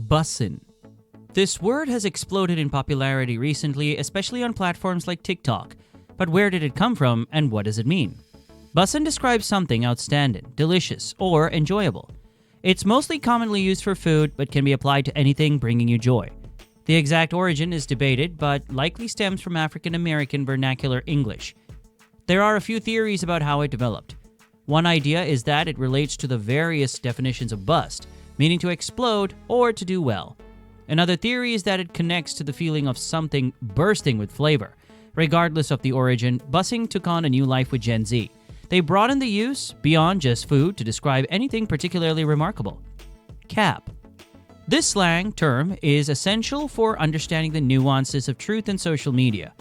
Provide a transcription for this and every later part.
Buson. This word has exploded in popularity recently, especially on platforms like TikTok. But where did it come from and what does it mean? Buson describes something outstanding, delicious, or enjoyable. It's mostly commonly used for food but can be applied to anything bringing you joy. The exact origin is debated but likely stems from African American vernacular English. There are a few theories about how it developed. One idea is that it relates to the various definitions of bust, meaning to explode or to do well. Another theory is that it connects to the feeling of something bursting with flavor. Regardless of the origin, bussing took on a new life with Gen Z. They broadened the use beyond just food to describe anything particularly remarkable. Cap. This slang term is essential for understanding the nuances of truth in social media.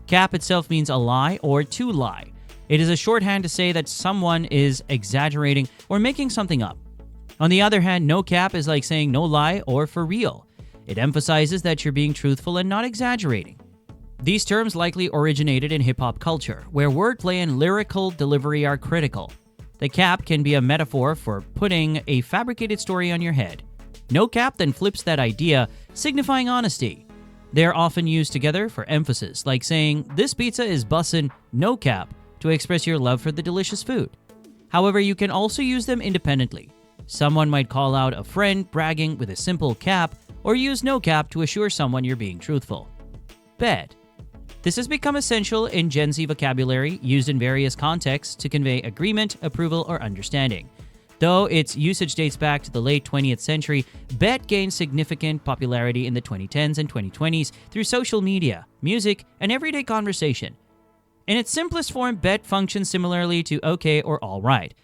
Cap itself means a lie or to lie. It is a shorthand to say that someone is exaggerating or making something up. On the other hand, no cap is like saying no lie or for real. It emphasizes that you're being truthful and not exaggerating. These terms likely originated in hip-hop culture, where wordplay and lyrical delivery are critical. The cap can be a metaphor for putting a fabricated story on your head. No cap then flips that idea, signifying honesty. They are often used together for emphasis, like saying, "This pizza is bussin', no cap," to express your love for the delicious food. However, you can also use them independently. Someone might call out a friend bragging with a simple cap, or use no cap to assure someone you're being truthful. Bet. This has become essential in Gen Z vocabulary, used in various contexts to convey agreement, approval, or understanding. Though its usage dates back to the late 20th century, bet gained significant popularity in the 2010s and 2020s through social media, music, and everyday conversation. In its simplest form, bet functions similarly to okay or all right.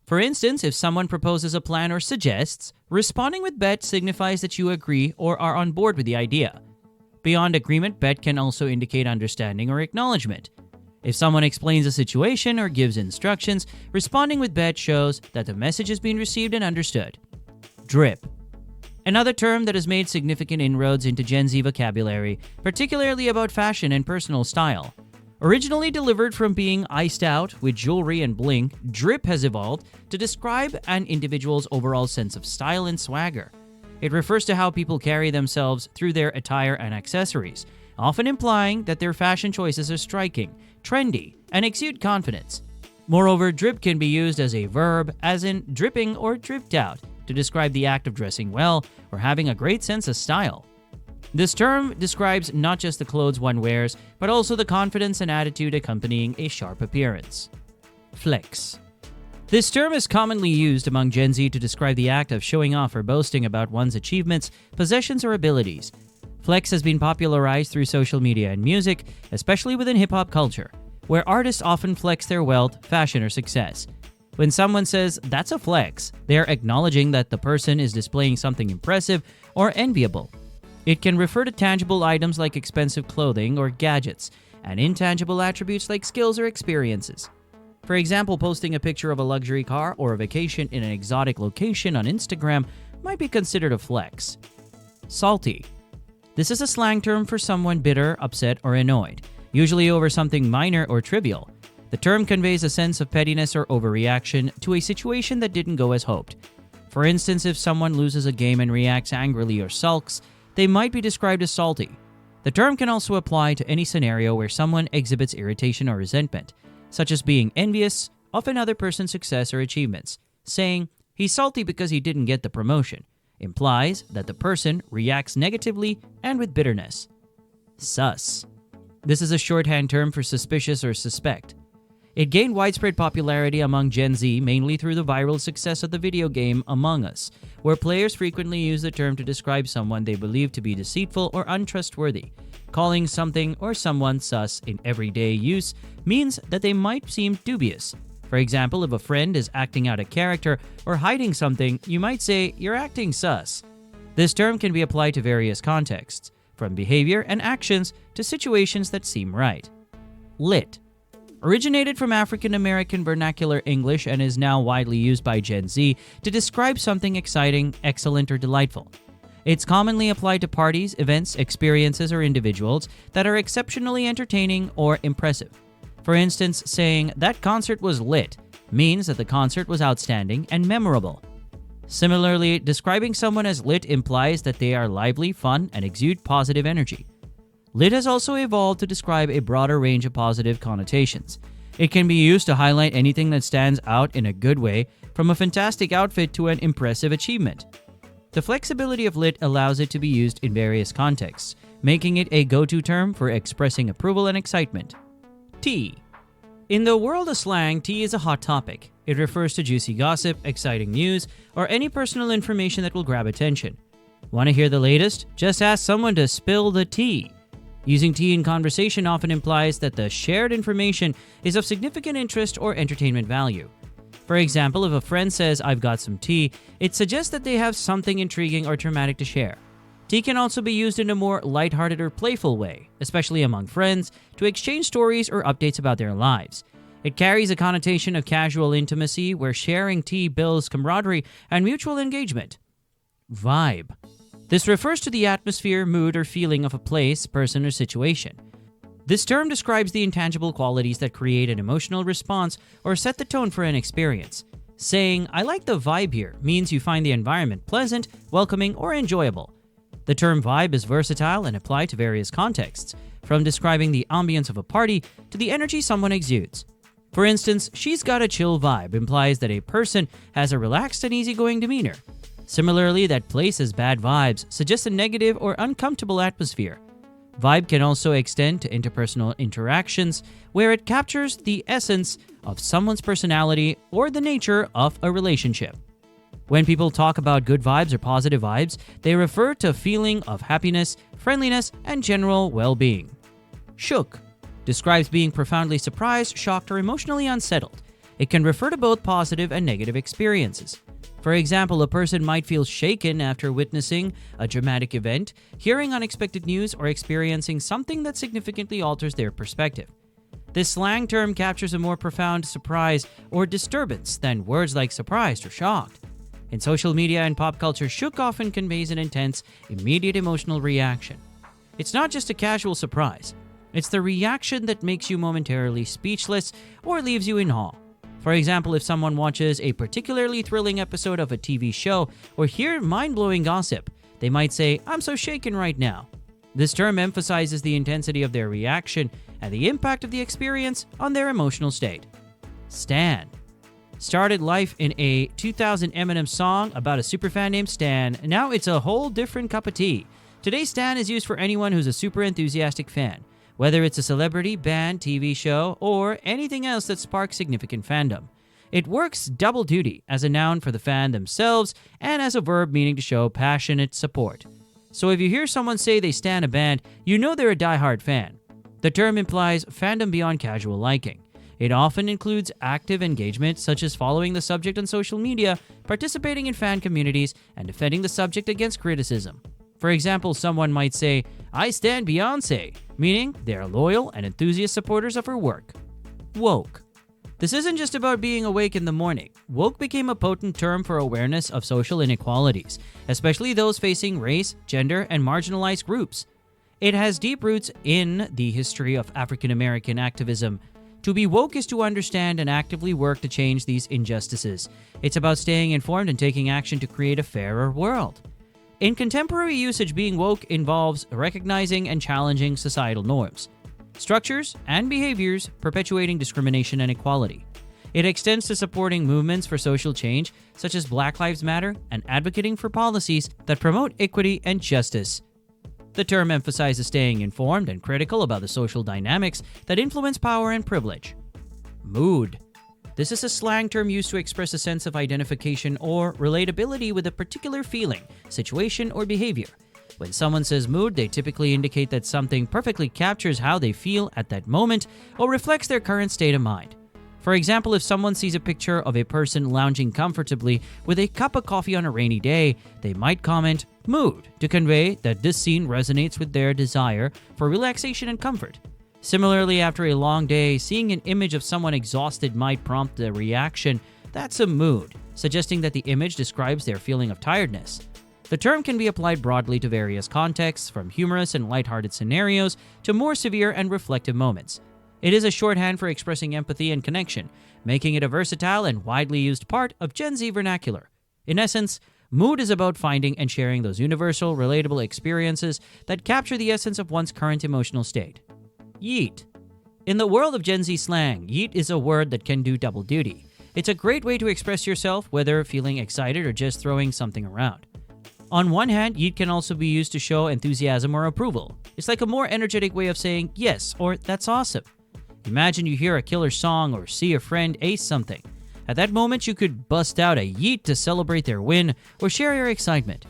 For instance, if someone proposes a plan or suggests, responding with bet signifies that you agree or are on board with the idea. Beyond agreement, bet can also indicate understanding or acknowledgement. If someone explains a situation or gives instructions, responding with bet shows that the message has been received and understood. Drip. Another term that has made significant inroads into Gen Z vocabulary, particularly about fashion and personal style. Originally delivered from being iced out with jewelry and bling, drip has evolved to describe an individual's overall sense of style and swagger. It refers to how people carry themselves through their attire and accessories, often implying that their fashion choices are striking, trendy, and exude confidence. Moreover, drip can be used as a verb, as in dripping or dripped out, to describe the act of dressing well or having a great sense of style. This term describes not just the clothes one wears, but also the confidence and attitude accompanying a sharp appearance. Flex. This term is commonly used among Gen Z to describe the act of showing off or boasting about one's achievements, possessions, or abilities. Flex has been popularized through social media and music, especially within hip-hop culture, where artists often flex their wealth, fashion, or success. When someone says, "that's a flex," they are acknowledging that the person is displaying something impressive or enviable. It can refer to tangible items like expensive clothing or gadgets, and intangible attributes like skills or experiences. For example, posting a picture of a luxury car or a vacation in an exotic location on Instagram might be considered a flex. Salty. This is a slang term for someone bitter, upset, or annoyed, usually over something minor or trivial. The term conveys a sense of pettiness or overreaction to a situation that didn't go as hoped. For instance, if someone loses a game and reacts angrily or sulks, they might be described as salty. The term can also apply to any scenario where someone exhibits irritation or resentment, such as being envious of another person's success or achievements. Saying, "he's salty because he didn't get the promotion," implies that the person reacts negatively and with bitterness. Sus. This is a shorthand term for suspicious or suspect. It gained widespread popularity among Gen Z mainly through the viral success of the video game Among Us, where players frequently use the term to describe someone they believe to be deceitful or untrustworthy. Calling something or someone sus in everyday use means that they might seem dubious. For example, if a friend is acting out a character or hiding something, you might say, "you're acting sus." This term can be applied to various contexts, from behavior and actions to situations that seem right. Lit. Originated from African American vernacular English and is now widely used by Gen Z to describe something exciting, excellent, or delightful. It's commonly applied to parties, events, experiences, or individuals that are exceptionally entertaining or impressive. For instance, saying, "that concert was lit," means that the concert was outstanding and memorable. Similarly, describing someone as lit implies that they are lively, fun, and exude positive energy. Lit has also evolved to describe a broader range of positive connotations. It can be used to highlight anything that stands out in a good way, from a fantastic outfit to an impressive achievement. The flexibility of lit allows it to be used in various contexts, making it a go-to term for expressing approval and excitement. Tea. In the world of slang, tea is a hot topic. It refers to juicy gossip, exciting news, or any personal information that will grab attention. Want to hear the latest? Just ask someone to spill the tea. Using tea in conversation often implies that the shared information is of significant interest or entertainment value. For example, if a friend says, "I've got some tea," it suggests that they have something intriguing or dramatic to share. Tea can also be used in a more lighthearted or playful way, especially among friends, to exchange stories or updates about their lives. It carries a connotation of casual intimacy where sharing tea builds camaraderie and mutual engagement. Vibe. This refers to the atmosphere, mood, or feeling of a place, person, or situation. This term describes the intangible qualities that create an emotional response or set the tone for an experience. Saying, "I like the vibe here," means you find the environment pleasant, welcoming, or enjoyable. The term vibe is versatile and applied to various contexts, from describing the ambience of a party to the energy someone exudes. For instance, "She's got a chill vibe" implies that a person has a relaxed and easygoing demeanor. Similarly, "that place has bad vibes" suggests a negative or uncomfortable atmosphere. Vibe can also extend to interpersonal interactions, where it captures the essence of someone's personality or the nature of a relationship. When people talk about good vibes or positive vibes, they refer to a feeling of happiness, friendliness, and general well-being. Shook describes being profoundly surprised, shocked, or emotionally unsettled. It can refer to both positive and negative experiences. For example, a person might feel shaken after witnessing a dramatic event, hearing unexpected news, or experiencing something that significantly alters their perspective. This slang term captures a more profound surprise or disturbance than words like surprised or shocked. In social media and pop culture, shook often conveys an intense, immediate emotional reaction. It's not just a casual surprise. It's the reaction that makes you momentarily speechless or leaves you in awe. For example, if someone watches a particularly thrilling episode of a TV show or hear mind-blowing gossip, they might say, "I'm so shaken right now." This term emphasizes the intensity of their reaction and the impact of the experience on their emotional state. Stan started life in a 2000 Eminem song about a superfan named Stan. Now it's a whole different cup of tea. Today, Stan is used for anyone who's a super enthusiastic fan, whether it's a celebrity, band, TV show, or anything else that sparks significant fandom. It works double duty as a noun for the fan themselves and as a verb meaning to show passionate support. So if you hear someone say they stan a band, you know they're a diehard fan. The term implies fandom beyond casual liking. It often includes active engagement, such as following the subject on social media, participating in fan communities, and defending the subject against criticism. For example, someone might say, "I stan Beyonce," meaning they are loyal and enthusiast supporters of her work. Woke. This isn't just about being awake in the morning. Woke became a potent term for awareness of social inequalities, especially those facing race, gender, and marginalized groups. It has deep roots in the history of African American activism. To be woke is to understand and actively work to change these injustices. It's about staying informed and taking action to create a fairer world. In contemporary usage, being woke involves recognizing and challenging societal norms, structures, and behaviors perpetuating discrimination and inequality. It extends to supporting movements for social change, such as Black Lives Matter, and advocating for policies that promote equity and justice. The term emphasizes staying informed and critical about the social dynamics that influence power and privilege. Mood. This is a slang term used to express a sense of identification or relatability with a particular feeling, situation, or behavior. When someone says mood, they typically indicate that something perfectly captures how they feel at that moment or reflects their current state of mind. For example, if someone sees a picture of a person lounging comfortably with a cup of coffee on a rainy day, they might comment, "mood," to convey that this scene resonates with their desire for relaxation and comfort. Similarly, after a long day, seeing an image of someone exhausted might prompt the reaction, "that's a mood," suggesting that the image describes their feeling of tiredness. The term can be applied broadly to various contexts, from humorous and lighthearted scenarios to more severe and reflective moments. It is a shorthand for expressing empathy and connection, making it a versatile and widely used part of Gen Z vernacular. In essence, mood is about finding and sharing those universal, relatable experiences that capture the essence of one's current emotional state. Yeet. In the world of Gen Z slang, yeet is a word that can do double duty. It's a great way to express yourself, whether feeling excited or just throwing something around. On one hand, yeet can also be used to show enthusiasm or approval. It's like a more energetic way of saying yes or that's awesome. Imagine you hear a killer song or see a friend ace something. At that moment, you could bust out a yeet to celebrate their win or share your excitement.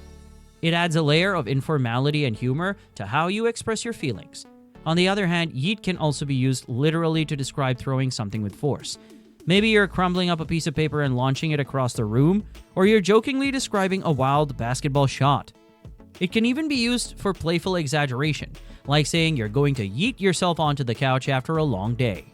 It adds a layer of informality and humor to how you express your feelings. On the other hand, yeet can also be used literally to describe throwing something with force. Maybe you're crumbling up a piece of paper and launching it across the room, or you're jokingly describing a wild basketball shot. It can even be used for playful exaggeration, like saying you're going to yeet yourself onto the couch after a long day.